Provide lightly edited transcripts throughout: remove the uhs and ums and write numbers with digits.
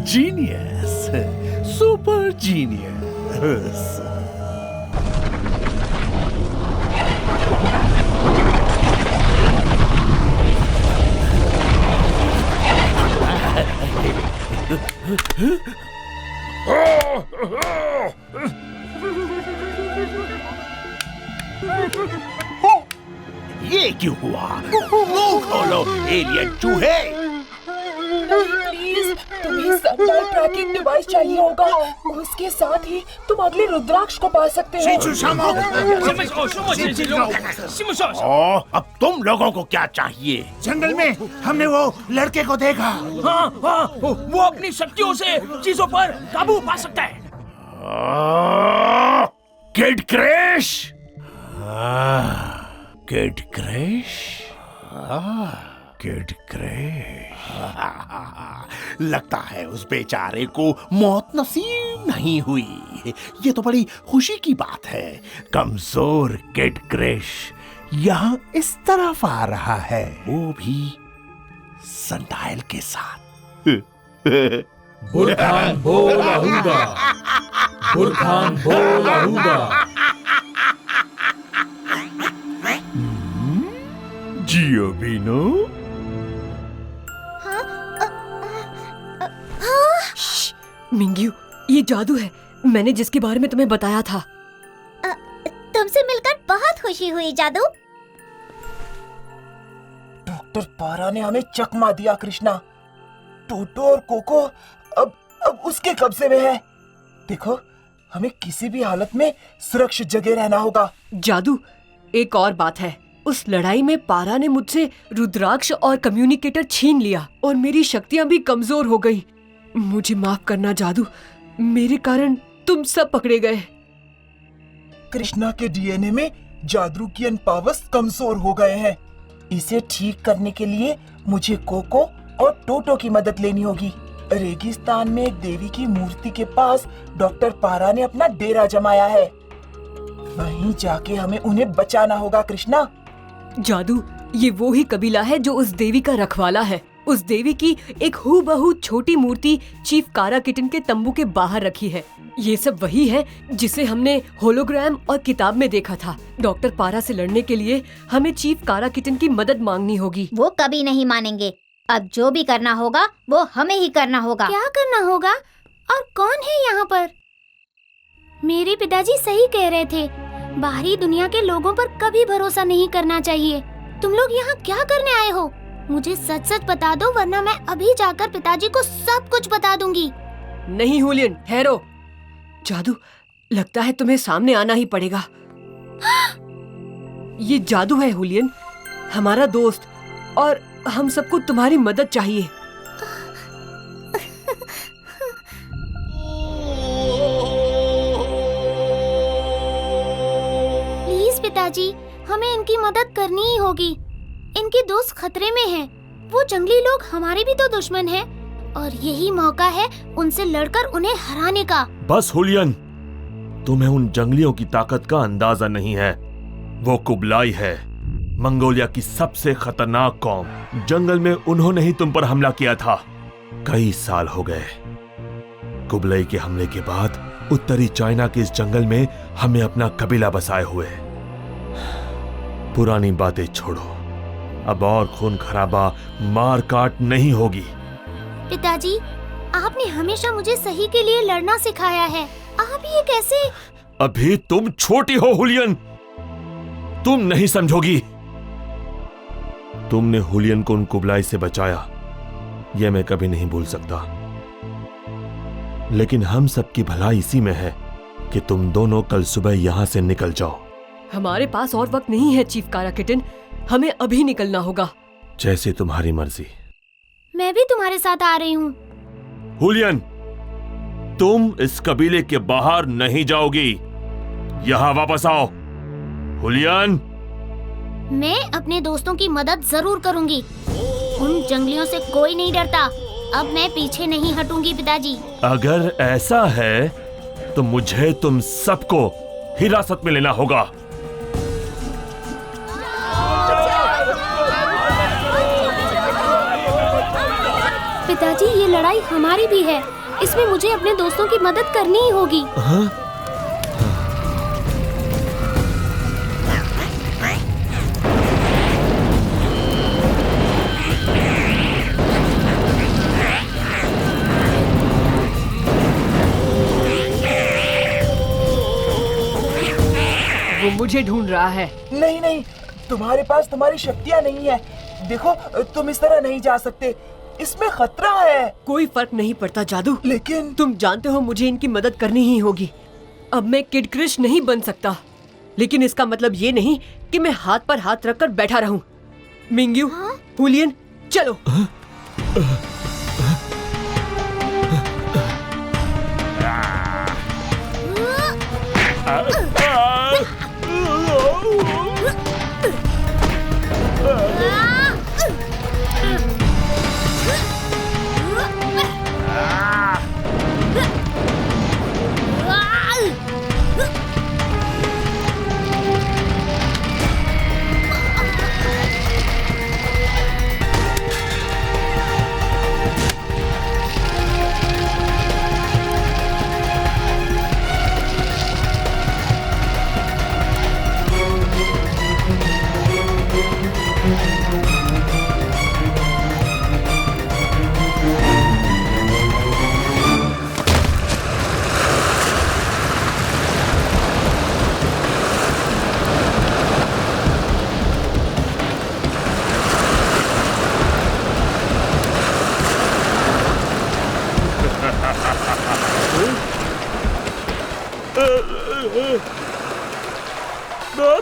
Genius, super genius. ये क्यों हुआ? मुंह खोलो एलियन चूहे। प्लीज, तुम्हें सनलाइट ट्रैकिंग डिवाइस चाहिए होगा। उसके साथ ही तुम अगले रुद्राक्ष को पा सकते हो। अब तुम लोगों को क्या चाहिए? जंगल में हमने वो लड़के को देखा। हाँ, वो अपनी शक्तियों से चीजों पर काबू पा सकता है। Kid crash, kid crash, kid crash. लगता है उस बेचारे को मौत नसीब नहीं हुई। ये तो बड़ी खुशी की बात है। कमजोर किड क्रैश यहाँ इस तरफ आ रहा है, वो भी संडाइल के साथ। बुरखान बोल आहूदा, बुरखान बोल आहूदा। जियो बीनो। मिंग्यू, ये जादू है, मैंने जिसके बारे में तुम्हें बताया था। तुमसे मिलकर बहुत खुशी हुई जादू। डॉक्टर पारा ने हमें चकमा दिया कृष्णा। टोटो और कोको अब उसके कब्जे में है। देखो, हमें किसी भी हालत में सुरक्षित जगह रहना होगा। जादू, एक और बात है, उस लड़ाई में पारा ने मुझसे रुद्राक्ष और कम्युनिकेटर छीन लिया और मेरी शक्तियां भी कमजोर हो गई। मुझे माफ करना जादू, मेरे कारण तुम सब पकड़े गए। कृष्णा के डीएनए में जादूकियन पावर्स कमजोर हो गए हैं। इसे ठीक करने के लिए मुझे कोको और टोटो की मदद लेनी होगी। रेगिस्तान में एक देवी की मूर्ति के पास डॉक्टर पारा ने अपना डेरा जमाया है। वहीं जाके हमें उन्हें बचाना होगा कृष्णा। जादू, ये वो ही कबीला है जो उस देवी का रखवाला है। उस देवी की एक हूबहू छोटी मूर्ति चीफ कारा किटन के तंबू के बाहर रखी है। ये सब वही है जिसे हमने होलोग्राम और किताब में देखा था। डॉक्टर पारा से लड़ने के लिए हमें चीफ कारा किटन की मदद मांगनी होगी। वो कभी नहीं मानेंगे। अब जो भी करना होगा वो हमें ही करना होगा। क्या करना होगा? और कौन है यहाँ पर? मेरे पिताजी सही कह रहे थे, बाहरी दुनिया के लोगों पर कभी भरोसा नहीं करना चाहिए। तुम लोग यहाँ क्या करने आए हो? मुझे सच सच बता दो, वरना मैं अभी जाकर पिताजी को सब कुछ बता दूंगी। नहीं हुलियन, ठहरो। जादू, लगता है तुम्हें सामने आना ही पड़ेगा। ये जादू है हुलियन, हमारा दोस्त, और हम सबको तुम्हारी मदद चाहिए। प्लीज पिताजी, हमें इनकी मदद करनी ही होगी। इनके दोस्त खतरे में हैं। वो जंगली लोग हमारे भी तो दुश्मन हैं, और यही मौका है उनसे लड़कर उन्हें हराने का। बस हुलियन, तुम्हें उन जंगलियों की ताकत का अंदाजा नहीं है। वो कुबलाई है, मंगोलिया की सबसे खतरनाक कौम। जंगल में उन्होंने ही तुम पर हमला किया था। कई साल हो गए। कुबलाई के हमले के बाद उत्तरी चाइना के इस जंगल में हमें अपना कबीला बसाए हुए। पुरानी बातें छोड़ो, अब और खून खराबा, मार काट नहीं होगी। पिताजी, आपने हमेशा मुझे सही के लिए लड़ना सिखाया है। आप ये कैसे? अभी तुम छोटी हो हुलियन, तुम नहीं समझोगी। तुमने हुलियन को उन कुबलाई से बचाया, यह मैं कभी नहीं भूल सकता। लेकिन हम सबकी भलाई इसी में है कि तुम दोनों कल सुबह यहां से निकल जाओ। हमारे पास और वक्त नहीं है चीफ कारा किटन, हमें अभी निकलना होगा। जैसे तुम्हारी मर्जी। मैं भी तुम्हारे साथ आ रही हूँ। हुलियन, तुम इस कबीले के बाहर नहीं जाओगी। यहां वापस आओ। हुलियन, मैं अपने दोस्तों की मदद जरूर करूंगी। उन जंगलियों से कोई नहीं डरता। अब मैं पीछे नहीं हटूंगी पिताजी। अगर ऐसा है तो मुझे तुम सबको हिरासत में लेना होगा। पिताजी, ये लड़ाई हमारी भी है। इसमें मुझे अपने दोस्तों की मदद करनी ही होगी। हाँ? वो मुझे ढूंढ रहा है। नहीं नहीं, तुम्हारे पास तुम्हारी शक्तियाँ नहीं है। देखो, तुम इस तरह नहीं जा सकते, इसमें खतरा है। कोई फर्क नहीं पड़ता जादू। लेकिन तुम जानते हो मुझे इनकी मदद करनी ही होगी। अब मैं किड क्रिश नहीं बन सकता, लेकिन इसका मतलब ये नहीं कि मैं हाथ पर हाथ रखकर बैठा रहूं। मिंग्यू, हुलियन, चलो।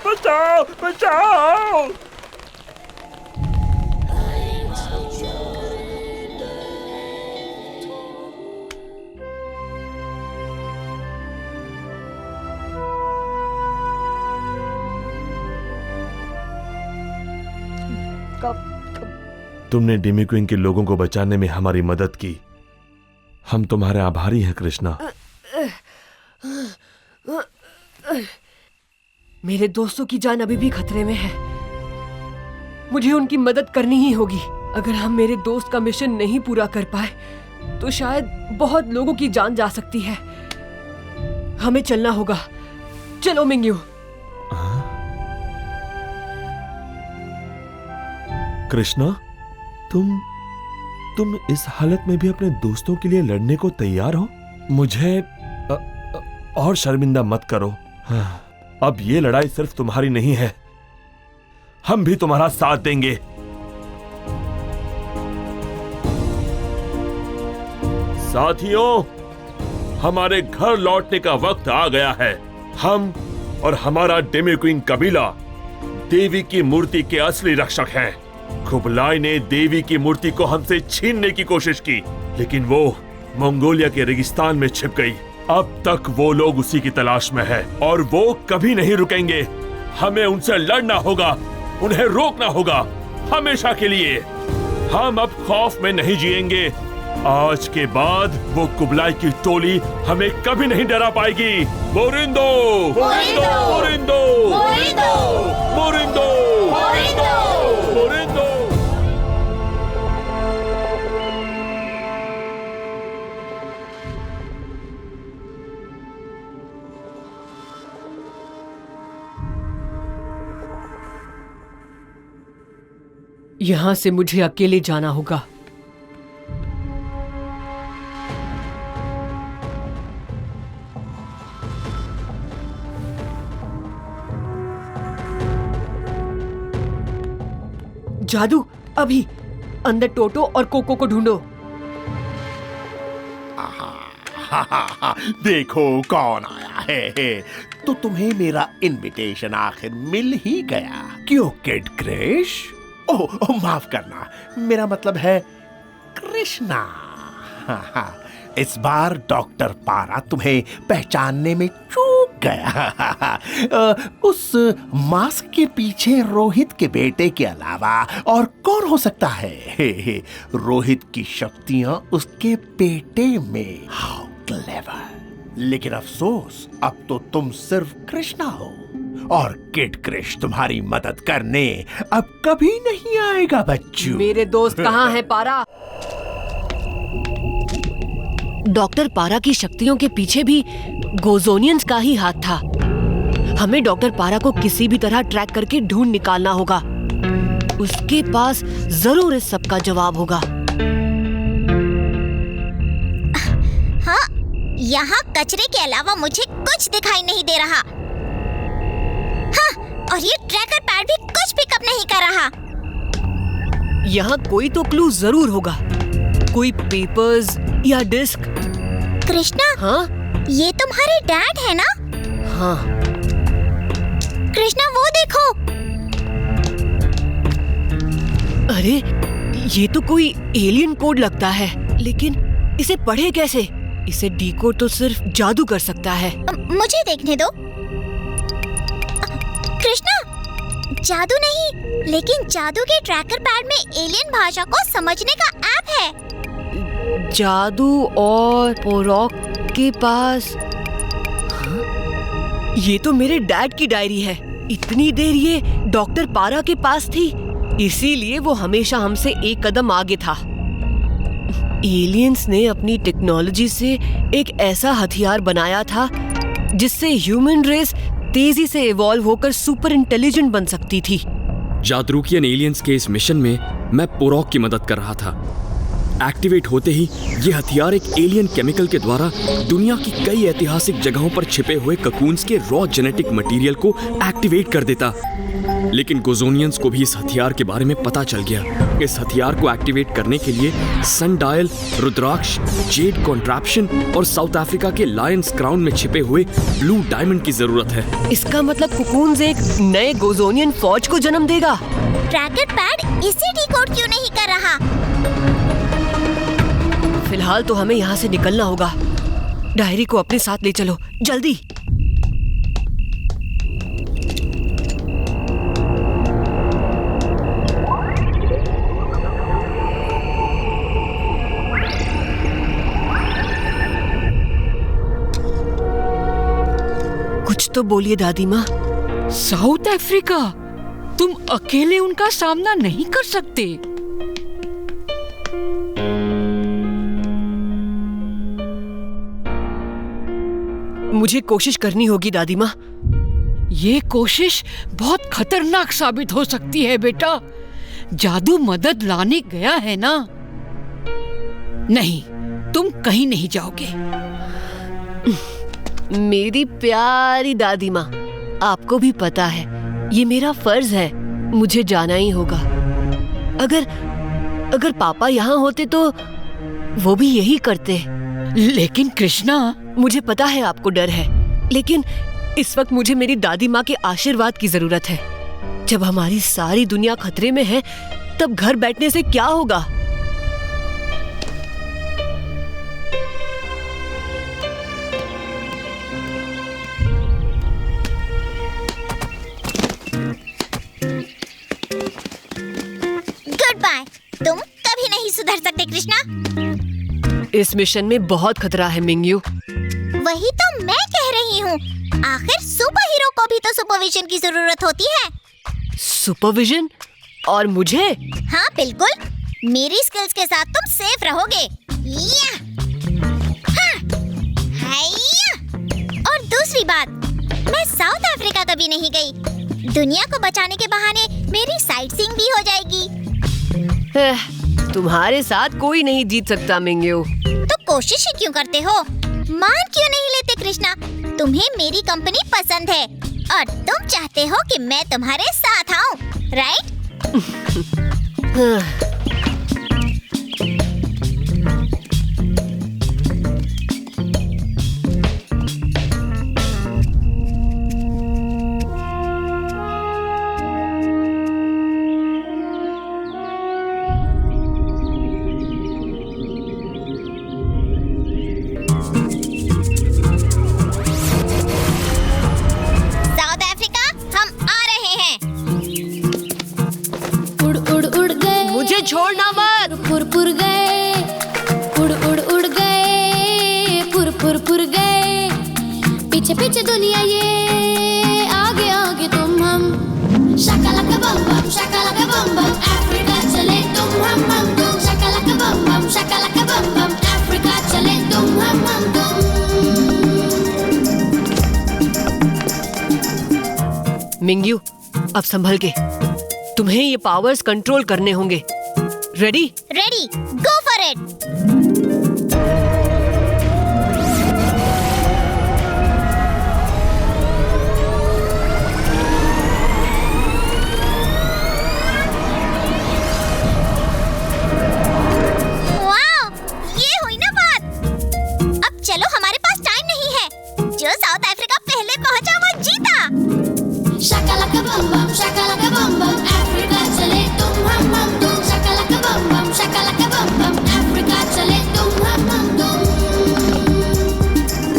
बचाओ, बचाओ। तुमने डेमी क्वीन के लोगों को बचाने में हमारी मदद की। हम तुम्हारे आभारी हैं कृष्णा। मेरे दोस्तों की जान अभी भी खतरे में है। मुझे उनकी मदद करनी ही होगी। अगर हम मेरे दोस्त का मिशन नहीं पूरा कर पाए तो शायद बहुत लोगों की जान जा सकती है। हमें चलना होगा। चलो मिंग्यू। कृष्णा, तुम इस हालत में भी अपने दोस्तों के लिए लड़ने को तैयार हो? मुझे और शर्मिंदा मत करो। अब ये लड़ाई सिर्फ तुम्हारी नहीं है, हम भी तुम्हारा साथ देंगे। साथियों, हमारे घर लौटने का वक्त आ गया है। हम और हमारा डेमी क्वीन कबीला देवी की मूर्ति के असली रक्षक हैं। कुबलाई ने देवी की मूर्ति को हमसे छीनने की कोशिश की, लेकिन वो मंगोलिया के रेगिस्तान में छिप गई। अब तक वो लोग उसी की तलाश में है और वो कभी नहीं रुकेंगे। हमें उनसे लड़ना होगा, उन्हें रोकना होगा, हमेशा के लिए। हम अब खौफ में नहीं जिएंगे। आज के बाद वो कुबलाई की टोली हमें कभी नहीं डरा पाएगी। मोरिंदो, मोरिंदो, मोरिंदो, मोरिंदो, मोरिंदो, मोरिंदो। यहां से मुझे अकेले जाना होगा। जादू, अभी अंदर टोटो और कोको को ढूंढो। देखो कौन आया है। तो तुम्हें मेरा इनविटेशन आखिर मिल ही गया। क्यों किड क्रिश? ओह, माफ करना, मेरा मतलब है कृष्णा। इस बार डॉक्टर पारा तुम्हें पहचानने में चूक गया। उस मास्क के पीछे रोहित के बेटे के अलावा और कौन हो सकता है? रोहित की शक्तियां उसके बेटे में। How clever. लेकिन अफसोस, अब तो तुम सिर्फ कृष्णा हो और किड क्रिश तुम्हारी मदद करने अब कभी नहीं आएगा बच्चों। मेरे दोस्त कहाँ हैं पारा? डॉक्टर पारा की शक्तियों के पीछे भी गोजोनियंस का ही हाथ था। हमें डॉक्टर पारा को किसी भी तरह ट्रैक करके ढूंढ निकालना होगा। उसके पास जरूर इस सब का जवाब होगा। हाँ, यहाँ कचरे के अलावा मुझे कुछ दिखाई नहीं दे रहा। हाँ, और ये ट्रैकर पैड भी कुछ पिकअप नहीं कर रहा। यहाँ कोई तो क्लू जरूर होगा, कोई पेपर्स या डिस्क। कृष्णा, हाँ? ये तुम्हारे डैड है ना? हाँ। कृष्णा, वो देखो। अरे, ये तो कोई एलियन कोड लगता है, लेकिन इसे पढ़े कैसे? इसे डीकोड तो सिर्फ जादू कर सकता है। मुझे देखने दो। कृष्णा, जादू नहीं, लेकिन जादू के ट्रैकर पैड में एलियन भाषा को समझने का ऐप है। जादू और पोरॉक के पास। हाँ? ये तो मेरे डैड की डायरी है। इतनी देर ये डॉक्टर पारा के पास थी, इसीलिए वो हमेशा हमसे एक कदम आगे था। एलियंस ने अपनी टेक्नोलॉजी से एक ऐसा हथियार बनाया था जिससे ह्यूमन रेस तेजी से इवॉल्व होकर सुपर इंटेलिजेंट बन सकती थी। जादरूकियन एलियंस के इस मिशन में मैं पोरॉक की मदद कर रहा था। एक्टिवेट होते ही ये हथियार एक एलियन केमिकल के द्वारा दुनिया की कई ऐतिहासिक जगहों पर छिपे हुए ककून्स के रॉ जेनेटिक मटेरियल को एक्टिवेट कर देता। लेकिन गोजोनियंस को भी इस हथियार के बारे में पता चल गया। इस हथियार को एक्टिवेट करने के लिए सनडायल, रुद्राक्ष, जेड कॉन्ट्रैप्शन और साउथ अफ्रीका के लायंस क्राउन में छिपे हुए ब्लू डायमंड की जरूरत है। इसका मतलब कुकून्स एक नए गोजोनियन फौज को जन्म देगा। ट्रैकर पैड इसे डिकोड क्यों नहीं कर रहा? फिलहाल तो हमें यहाँ से निकलना होगा। डायरी को अपने साथ ले चलो, जल्दी। कुछ तो बोलिए दादी माँ। साउथ अफ्रीका, तुम अकेले उनका सामना नहीं कर सकते। मुझे कोशिश करनी होगी दादी माँ। ये कोशिश बहुत खतरनाक साबित हो सकती है बेटा। जादू मदद लाने गया है ना। नहीं, तुम कहीं नहीं जाओगे। मेरी प्यारी दादी माँ, आपको भी पता है ये मेरा फर्ज है, मुझे जाना ही होगा। अगर पापा यहाँ होते तो वो भी यही करते। लेकिन कृष्णा, मुझे पता है आपको डर है, लेकिन इस वक्त मुझे मेरी दादी माँ के आशीर्वाद की जरूरत है। जब हमारी सारी दुनिया खतरे में है, तब घर बैठने से क्या होगा? Goodbye. तुम कभी नहीं सुधर सकते कृष्णा। इस मिशन में बहुत खतरा है मिंगयू। वही तो मैं कह रही हूँ। आखिर सुपर हीरो को भी तो सुपरविजन की जरूरत होती है। सुपरविजन? और मुझे? हाँ बिल्कुल, मेरी स्किल्स के साथ तुम सेफ रहोगे। या! हाँ! हाइया! और दूसरी बात, मैं साउथ अफ्रीका कभी नहीं गई। दुनिया को बचाने के बहाने मेरी साइट सीइंग भी हो जाएगी। तुम्हारे साथ कोई नहीं जीत सकता मिंगयू। तो कोशिश ही क्यों करते हो? मान क्यों नहीं लेते कृष्णा? तुम्हें मेरी कंपनी पसंद है और तुम चाहते हो कि मैं तुम्हारे साथ आऊं, राइट? छोड़ना मत। पुर पुर गए, उड़ गए, पुर गए, पीछे पीछे दुनिया ये, आगे आगे तुम हम। शाकालाका बम बम, शाकालाका बम बम, अफ्रीका चले तुम हम। शाकालाका बम बम, शाकालाका बम बम, अफ्रीका चले तुम हम। मिंग्यू, अब संभल के, तुम्हें ये पावर्स कंट्रोल करने होंगे। Ready? Ready, go for it. वाह, ये हुई ना बात। अब चलो, हमारे पास टाइम नहीं है। जो साउथ अफ्रीका पहले पहुंचा वो जीता। शाकालाका बम बम, शाकालाका बम बम, अफ्रीका चले तुम हम तुम। शाकालाका बम बम, शाकालाका बम बम, अफ्रीका चले तुम हम तुम।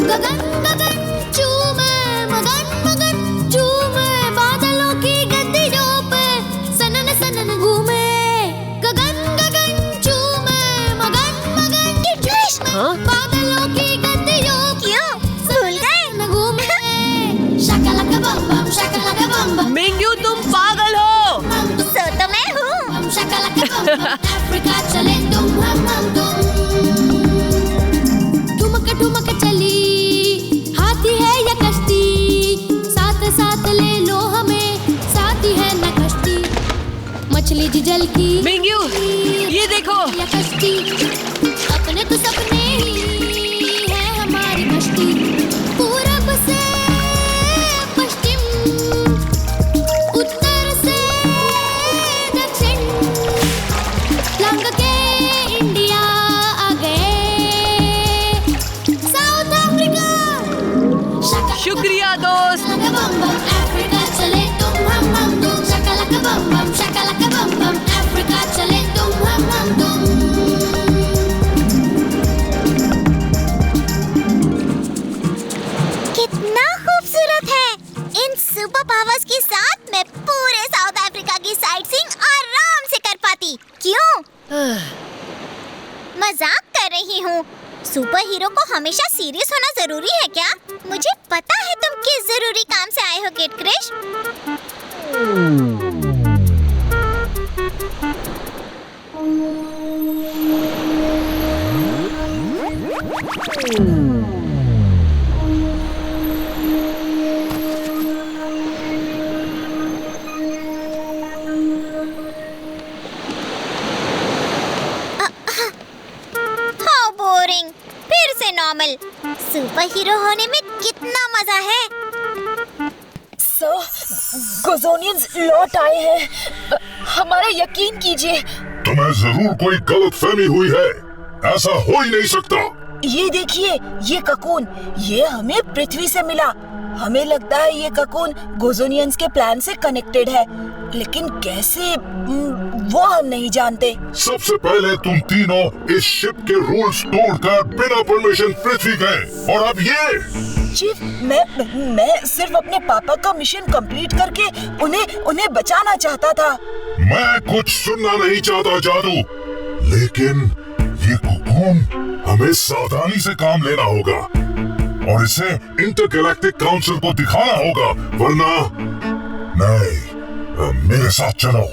गगन गगन चूमे, मगन मगन चूमे, बादलों की गद्दियों पे सनन सनन घूमे। गगन गगन चूमे, मगन मगन बादलों की गद्दियों क्यों भूल गए? घूमे। शाकालाका बम बम, शाकालाका बम बम, मिंग्यू तुम पागल हो। सो तो मैं हूँ। शाकालाका बम बम, अफ्रीका चले तुम हम तुम। ठुमक ठुमक चली हाथी है या कश्ती, साथ साथ ले लो हमें, साथी है न कश्ती। मछली जल की मिंग्यू, ये देखो। या कश्ती, अपने तो सपने ही है हमारी कश्ती। पूरब से पश्चिम, उत्तर से दक्षिण, लंग के इंडिया आ गए साउथ अफ्रीका। शुक्रिया दोस्त। शाकालाका बम बम, अफ्रीका चले तुम हम तुम। शाकालाका बम बम, शाकालाका बम बम, अफ्रीका चले तुम हम तुम। कितना खूबसूरत है। इन सुपर पावर्स के साथ मैं पूरे साउथ अफ्रीका की साइटसीइंग आराम से कर पाती। क्यों? मजाक कर रही हूँ। सुपर हीरो को हमेशा सीरियस होना जरूरी है क्या? मुझे पता है तुम किस जरूरी काम से आए हो किड क्रिश। How boring. फिर से नॉर्मल। सुपर हीरो होने में कितना मजा है। सर, गोजोनियंस लौट आए हैं। हमारा यकीन कीजिए। तुम्हें जरूर कोई गलतफहमी हुई है। ऐसा हो ही नहीं सकता। ये देखिए, ये ककून, ये हमें पृथ्वी से मिला। हमें लगता है ये ककून गोजोनियंस के प्लान से कनेक्टेड है, लेकिन कैसे वो हम नहीं जानते। सबसे पहले तुम तीनों इस शिप के रूल्स तोड़कर बिना परमिशन पृथ्वी गए, और अब ये। चीफ, मैं सिर्फ अपने पापा का मिशन कंप्लीट करके उन्हें बचाना चाहता था। मैं कुछ सुनना नहीं चाहता जादू, लेकिन ये ककून हमें सावधानी से काम लेना होगा और इसे इंटरगैलेक्टिक काउंसिल को दिखाना होगा, वरना नहीं। मेरे साथ चलो।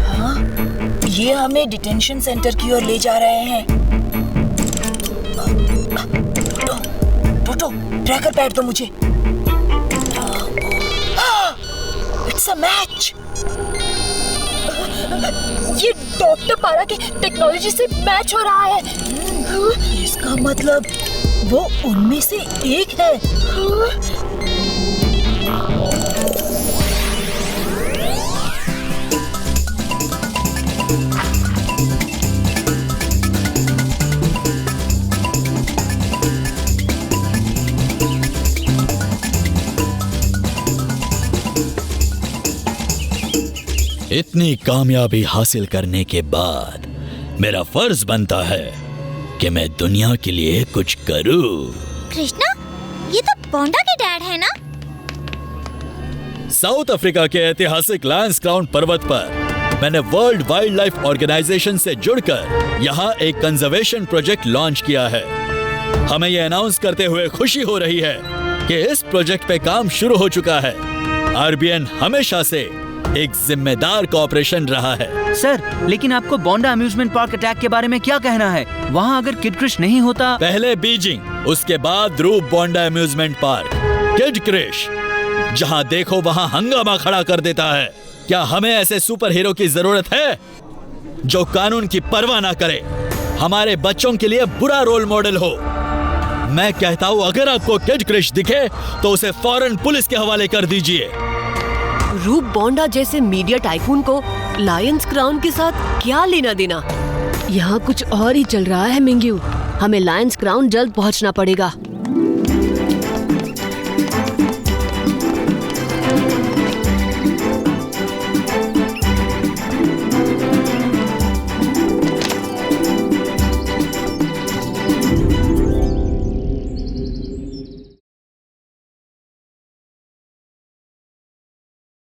हाँ, ये हमें डिटेंशन सेंटर की ओर ले जा रहे हैं। टोटो, ट्रैकर पैड दो मुझे। It's a match. ये डॉक्टर पारा की टेक्नोलॉजी से मैच हो रहा है। इसका मतलब वो उनमें से एक है। इतनी कामयाबी हासिल करने के बाद मेरा फर्ज बनता है कि मैं दुनिया के लिए कुछ करूं। कृष्णा, ये तो पोंडा के डैड है ना? साउथ अफ्रीका के ऐतिहासिक लायंस क्राउन पर्वत पर मैंने वर्ल्ड वाइल्ड लाइफ ऑर्गेनाइजेशन से जुड़कर यहाँ एक कंजर्वेशन प्रोजेक्ट लॉन्च किया है। हमें ये अनाउंस करते हुए खुशी हो रही है कि इस प्रोजेक्ट पे काम शुरू हो चुका है। आरबीएन हमेशा से एक जिम्मेदार कॉपरेशन रहा है। सर, लेकिन आपको बोंडा अम्यूजमेंट पार्क अटैक के बारे में क्या कहना है? वहाँ अगर किड क्रिश नहीं होता। पहले बीजिंग, उसके बाद रूप बोंडा अम्यूजमेंट पार्क। किड क्रिश जहाँ देखो वहाँ हंगामा खड़ा कर देता है। क्या हमें ऐसे सुपर हीरो की जरूरत है जो कानून की परवाह ना करे, हमारे बच्चों के लिए बुरा रोल मॉडल हो? मैं कहता हूँ अगर आपको किड क्रिश दिखे तो उसे फौरन पुलिस के हवाले कर दीजिए। रूप बोंडा जैसे मीडिया टाइकून को लायंस क्राउन के साथ क्या लेना देना? यहाँ कुछ और ही चल रहा है मिंग्यू। हमें लायंस क्राउन जल्द पहुँचना पड़ेगा।